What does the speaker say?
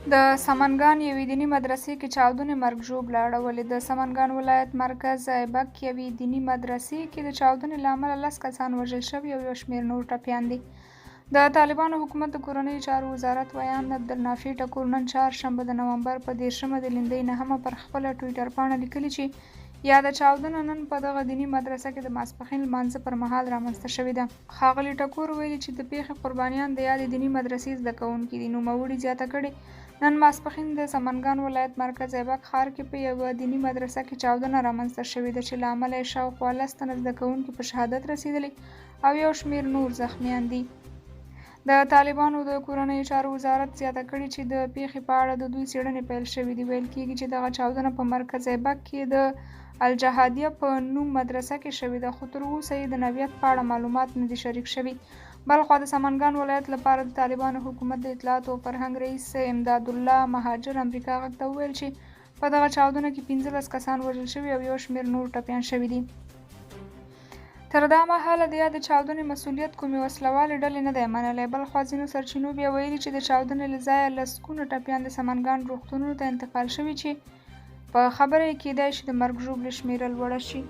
د سمنګان یوې دیني مدرسې کې چاودنې مرګ ژوبله اړولې. د سمنګان ولایت مرکز ایبک یوې دیني مدرسې کې د چاودنې له امله 10 کسان وژل شوي او یو شمېر نور ټپیان دي. د طالبانو حکومت د کورنیو چارو وزارت ویان عبدالنافع ټکور نن چهارشنبه د نومبر په 10 د لیندۍ 9 پر خپله ټویټر پاڼه لیکلي چې یاده چاودنه نن په دغه دیني مدرسه کې د ماسپښین لمانځه پر مهال رامنځته شوې ده. ښاغلي ټکور ویلي چې د پیښې قربانیان د یادې دیني مدرسې زده کوونکي دي. نوموړي زیاته کړې نن ماسپښین د سمنګان ولایت مرکز ایبک ښار کې په یوه دیني مدرسه کې چاودنه رامنځته شوې ده چې له امله یې شاوخوا 10 تنه زده کوونکي په شهادت رسېدلي او یو شمېر نور زخمیان دي. د طالبانو د کورنیو چارو وزارت زیاته کړې چې د پیښې په اړه د دوی څېړنې پیل شوې دي. ویل کېږي چې دغه چاودنه په مرکز ایبک کې د الجهادیه په نوم مدرسه کې شوې ده، خو تر اوسه یې د نوعیت په اړه معلومات نه دي شریک شوي. بلخوا د سمنګان ولایت لپاره د طالبانو حکومت د اطلاعاتو او فرهنګ رئیس امدادالله مهاجر امریکا غږ ته وویل چې په دغه چاودنه کې 15 کسان وژل شوي او یو شمېر نور ټپیان شوي دي. تر دا مهاله د یادې چاودنې مسؤلیت کومې وسلوالې ډلې نه دی منلی. بلخوا ځینو سرچینو بیا ویلي چې د چاودنې له ځایه لسګونه ټپیان د سمنګان روغتونونو ته انتقال شوي چې په خبره یې کېدای شي د مرګ ژوبلې شمېره لوړه شي.